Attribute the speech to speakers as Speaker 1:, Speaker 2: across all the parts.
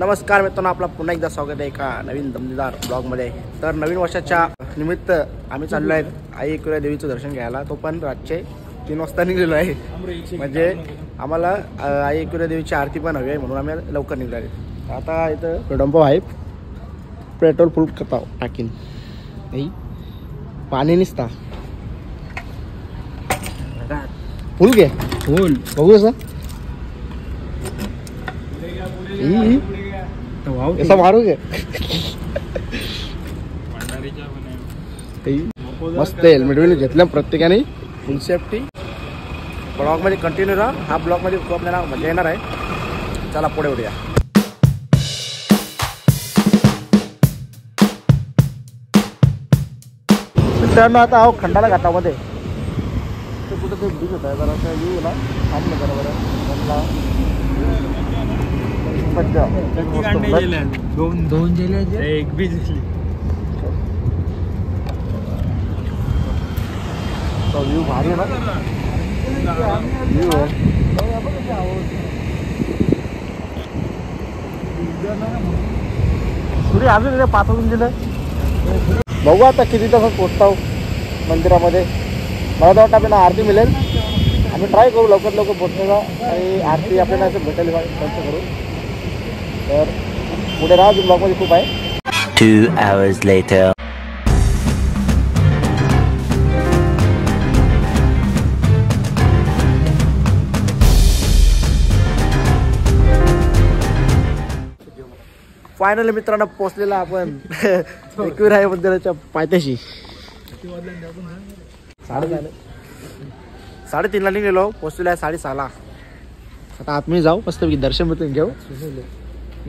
Speaker 1: नमस्कार मित्रांनो, आपला पुन्हा एकदा स्वागत आहे एका नवीन दमदार ब्लॉगमध्ये। तर नवीन वर्षाच्या निमित्त आम्ही चाललो आहे आई एकविरा देवीचं दर्शन घ्यायला। तो पण रातचे 3 वाजता निघलेलो आहे, म्हणजे आम्हाला आई एकविरा देवीची आरती पण हवी आहे म्हणून आम्ही लवकर निघाले। आता इथं डंपो आहे, पेट्रोल फुल करता टाकीन नाही, पाणी निसता फुल घे फुल बघू असं ऐसा मारोगे मस्त हेल्मेट वगैरे घेतलं प्रत्येकाने, फुल सेफ्टी। ब्लॉग मध्ये कंटिन्यू राहा, हा ब्लॉग मध्ये खूप आपल्याला मजा येणार आहे। चला पुढे उडूया। मित्रांनो आता आहो खंडाला घाटामध्ये, कुठं ते ब्रिज होता जरा येऊ ना, थांबलं जरा बरं दोन जेले एक भी दिसली। तो व्यू भारी आहे ना, व्यू सूर्य अजून 5 वाजून गेलं। बघू आता किती तासात पोहोचतो मंदिरामध्ये। मला तर वाटतं आपल्याला आरती मिळेल, आम्ही ट्राय करू लवकर पोहोचण्याचा आणि आरती आपल्याला असं भेटेल खर्च करू। तर पुढे राहा, ब्लॉगमध्ये खूप आहे।
Speaker 2: 2 hours later.
Speaker 1: फायनली मित्रांनो पोहोचलेला आपण एकविरा मंदिराच्या पायथ्याशी। 3:30ला निघालो, पोहोचलेला आहे 6:30ला। आता आतमध्ये जाऊ, मस्त दर्शन मिळून घेऊ।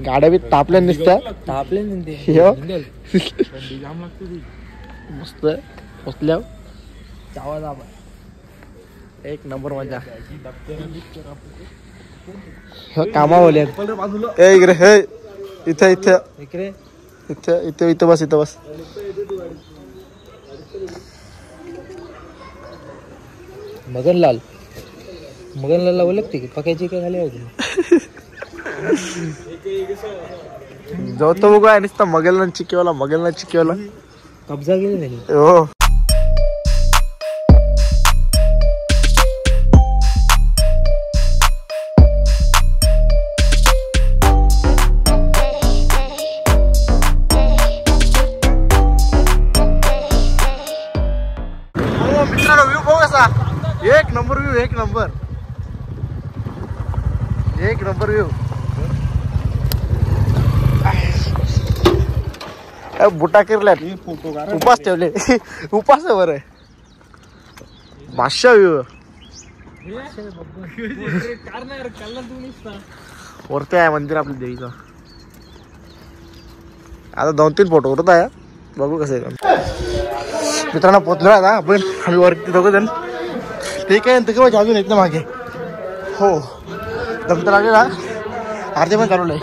Speaker 1: गाड्या बी तापल्या निसत्या, मस्त पोचल्या एक नंबर मजा। कामावले इकडे इथे इथे इथे इथे इथे बस, इथं बस। मगनलाल ओळखते की पकायची काय झाली होती जो तो बघा नुसता मगलना चिकवला कब्जा केली नाही हो। मित्रांनो व्ह्यू बघू कसा, एक नंबर व्ह्यू, एक नंबर व्ह्यू। बुटा किरल्यात, उपास ठेवले, उपास बरं भाष्य व्ह्यू वरती आहे मंदिर आपल्या देवीचं। आता 2-3 फोटो उरत आहे, बघू कसं आहे। मित्रांनो पोचलो आता आपण, आम्ही वरती 2 जण। ठीक आहे, ते केव्हा अजून येत ना मागे हो, दम तर लागेल। आरती पण चालू आहे।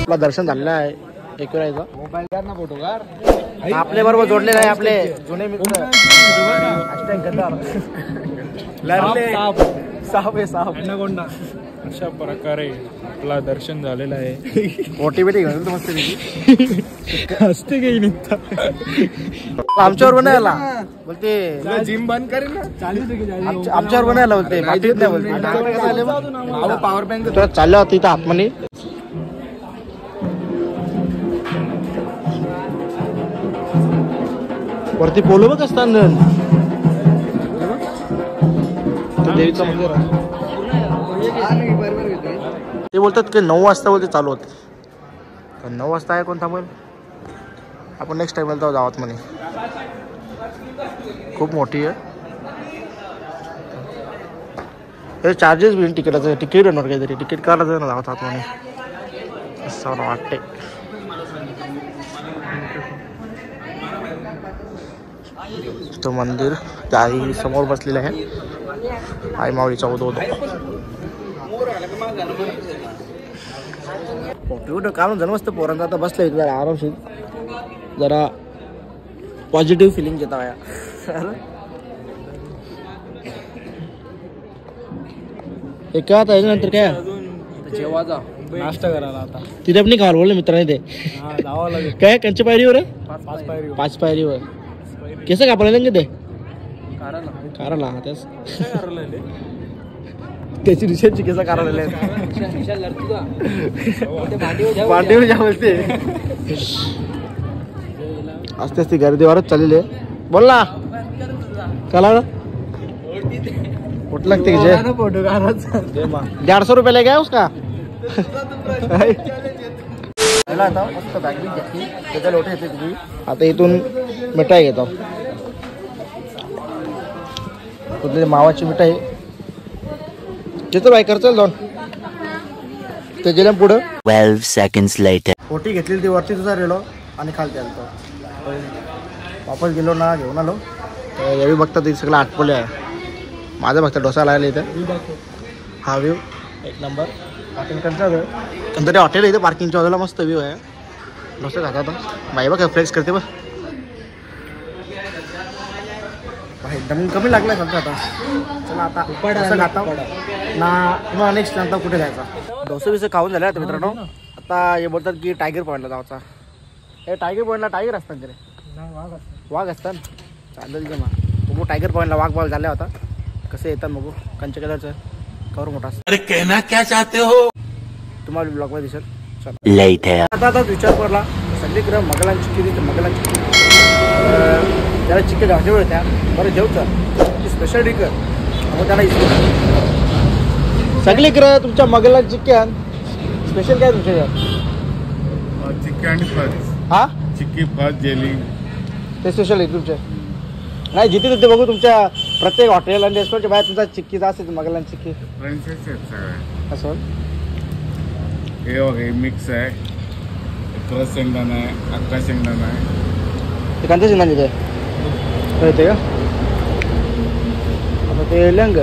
Speaker 1: आपला दर्शन झालेलं आहे एकविराचं। मोबाईल काढ ना, फोटो काढ। आपल्या बरोबर जोडलेले आहे आपले जुने मित्र साप।
Speaker 3: अशा प्रकारे आपला दर्शन झालेलं आहे।
Speaker 1: मोटिवेट घेऊन मस्त
Speaker 3: असते काही निघता
Speaker 1: आमच्यावर बनायला बोलते,
Speaker 3: जिम बंद करेल ना,
Speaker 1: आमच्यावर बनायला बोलते, माहितीच नाही बोलते। पॉवर बँक चाललं होती इथं आतमध्ये। वरती पोलो बघ असताना देवीचं मंदिर आहे। ते बोलतात की 9 वाजता बोलते चालू होते, तर 9 वाजता आहे कोण थांबेल। आपण नेक्स्ट टाइम जाऊ गावात म्हणे, खूप मोठी आहे। हे चार्जेस बिन तिकीटाचं, तिकीट येणार काहीतरी, तिकीट काढायचं ना गावात म्हणे असं मला वाटते। तो मंदिर त्या आई समोर बसलेला आहे, आई माऊलीचा उदो। एवढं काम झालं मस्त पोरांचा आता बसलं जरा आरामशीर जरा पॉझिटिव्ह फिलिंग येतं या एक काय आता नंतर काय
Speaker 3: जेवायचा नाश्ता करायला आता
Speaker 1: तिथे पण खाल बोलले मित्रांनी ते
Speaker 3: जावं लागेल
Speaker 1: काय कंच्या पायरीवर
Speaker 3: 5 पायरी
Speaker 1: 5 पायरीवर कसं कापलं ते
Speaker 3: करायला
Speaker 1: त्याच त्याची रिसर्च केसा करायला पाठीवर जा बोलते असते असते गर्दीवरच चाललेली आहे बोल ना कला कुठं लागते
Speaker 3: फोटो काढायचा
Speaker 1: 150 रुपयाला काय उसका आता मस्त बॅग घेतली त्याच्या लोटे येते तुझी आता इथून मिठाई घेतो कुठली मावाची मिठाई तिथं बाय करचल जाऊन ते गेल्या पुढं
Speaker 2: 12 seconds later.
Speaker 1: पोटी घेतलेली ती वरती तुझा रेलो आणि खालती आलतो वापस गेलो ना घेऊन आलो तर यावेळी बघता ते सगळं आटपले आहे माझं बघता डोसा लागला इथं हा व्ह्यू एक नंबर हॉटेलकडचा वेळ नंतर हॉटेल इथं पार्किंगच्या बाजूला मस्त व्ह्यू आहे डोसा खाता आता बाई बघ फ्लेक्स करते बघ एकदम कमी लागलाय समजा आता चला आता डोसा खाता ना किंवा नेक्स्ट नंतर कुठे जायचा डोसा बिसा खाऊन झाला आता मित्रांनो आता हे बोलतात की टायगर पॉईंटला जायचा हे टायगर पॉईंटला टायगर असतात तरी वाघ असतात चालेल की मग बघू टायगर पॉईंटला वाघ बॉल झाला होता कसे येतात बघू कंच्या कलरचं कवर मोठा
Speaker 2: अरे कहना क्या चाहते हो
Speaker 1: तुम्हाला ब्लॉग मध्ये दिसेल
Speaker 2: later.
Speaker 1: आता विचार पडला सगळीकडे मगलांची किरी तर मगलांची त्याला चिकन घाटे त्या बरं जेवचं स्पेशल डिकर मग त्याला सगळीकडे तुमच्या मगला चिकन स्पेशल काय तुमच्या
Speaker 4: चिक्की आणि फज
Speaker 1: हा
Speaker 4: चिक्की फज जेली
Speaker 1: ते स्पेशल आहे तुमचे नाही जिथे तिथे बघू तुमच्या प्रत्येक हॉटेल आणि रेस्टॉरंटच्या बाहेर तुमचा चिक्कीचा असते मगलां चिक्की
Speaker 4: फ्रेंचेस आहेत सगळ्या
Speaker 1: असं
Speaker 4: हे वगैरे मिक्स आहे क्रस शेंगदाणा आहे अक्का शेंगदाणा आहे
Speaker 1: ते कोणत्या शेंगदाणे तिथे कळते का आता ते लंग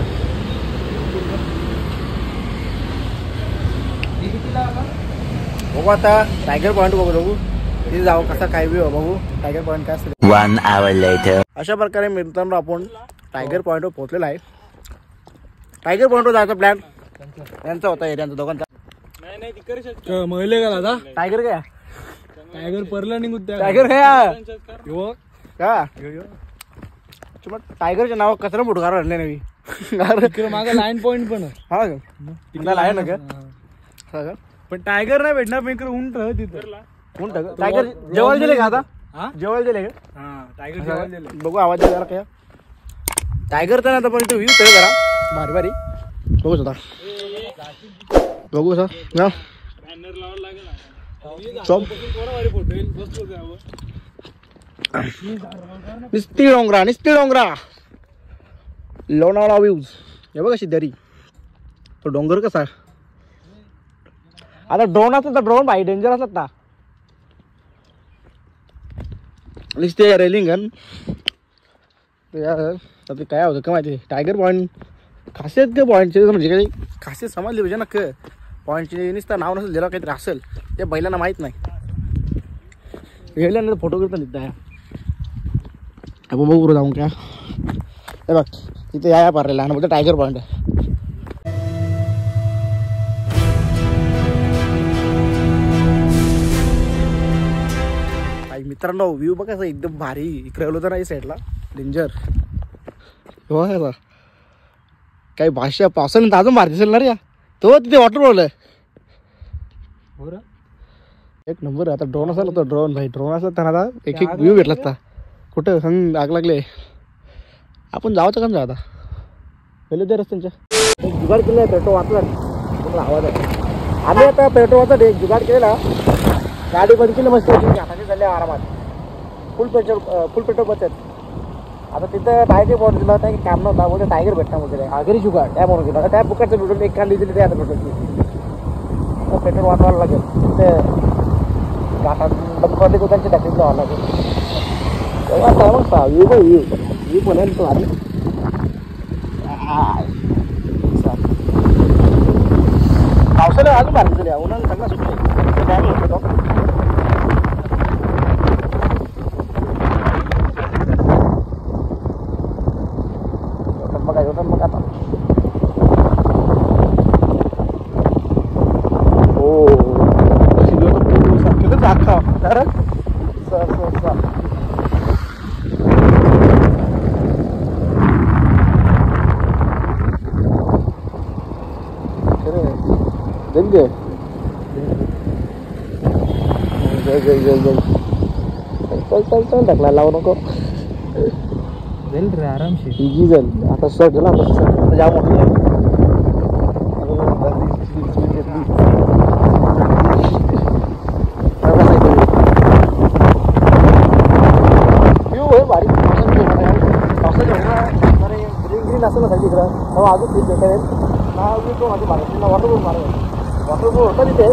Speaker 1: बघू आता टायगर पॉईंट बघू तिथे जाऊ कसा काय बी बघू टायगर पॉईंट काय असतं
Speaker 2: 1 hour later.
Speaker 1: अशा प्रकारे मित्रांनो आपण टायगर पॉईंटवर पोहोचलेला आहे टायगर पॉईंटवर जायचा प्लॅन यांचा होता एरियांचा दोघांचा
Speaker 3: महिले का दादा
Speaker 1: टायगर काय
Speaker 3: टायगर परला निघून
Speaker 1: टायगर काय
Speaker 3: युवक
Speaker 1: का टायगरचे नाव कचरा मोठं कारण आणले नवी
Speaker 3: मागा लाईन पॉइंट पण
Speaker 1: हा का आहे ना का
Speaker 3: पण टायगर नाही भेटणार पण इकडे उंट तिथं
Speaker 1: कोण टायगर जेवायला दिले का आता जेवायला दिले का
Speaker 3: टायगर जेवायला दिले
Speaker 1: बघू आवाज द्यायला काय टायगर तर आता पण इथे व्ह्यू आहे जरा भारी भारी बघू आता बघू सर ना निस्ती डोंगरा लोणावळा व्ह्यूज हे बघ अशी दरी तो डोंगर कसा आता ड्रोन असला तर ड्रोन भाई डेंजर असतात ना निस्ते रेलिंग ते काय होतं का माहिती टायगर पॉईंट खासियत का पॉईंटचे म्हणजे काही खासियत समजली पाहिजे ना क पॉईंटचे नुसतं नाव नसेल ज्याला काहीतरी असेल ते बैलांना माहीत नाही गेल्यानंतर फोटो करता निघता आपण बघू बरं जाऊन क्या हे बघ तिथे या पारलेला आणि बोलतो टायगर पॉईंट आहे मित्रांनो व्ह्यू बघा असं एकदम भारी इकडे आलो तर नाही साईडला डेंजर हो काही भाषा पावसाने अजून भारी दिसेल ना रे तो तिथे वॉटरफॉल आहे एक नंबर आता ड्रोन असेल तो ड्रोन भाई ड्रोन असला तर आता एक व्ह्यू भेटला असता कुठं सांग आग लागले आपण जावचं का जा आता पहिले ते रस्त्यांच्या जुगाड केलं आहे पेट्रोल वाचला तुम्हाला आवाज आहे आम्ही आता पेट्रोल वाचत एक जुगाड केलेला गाडी बंद केली मस्त हाताने चालले आरामात फुल पेट्रोल बचत आता तिथं टायगर पॉईंट दिला होता की काम नव्हता बोलते टायगर भेटणार बोलते आगरी जुगाड त्या म्हणून गेला त्या बुकाचं भेटून एक कांडी दिली ते आता पेट्रोलची पेट्रोल वाचवायला लागेल तिथे घाटात बंद त्यांच्या टाकीत लावावं लागेल तेव्हा मग व्ह्यू पण व्ह्यू पण आहे तो आधी अजून भारी झाली उन्हाळा चांगला सुटतो डॅम होतो बघा मग आता हो किती दाखवा तर जल्दी चल टाकला लावू नको
Speaker 3: जाईल रे आरामशीर
Speaker 1: इजी जाईल आता शर्ट झाला आता जाऊ म्हटलं भारी पावसाच्या ग्रीन असेल ना सगळी इकडं तेव्हा अजून ठीक देता येईल ना तो माझ्या महाराष्ट्रीला वॉटरप्रूफ मारा वॉटरप्रूफ होता तिथे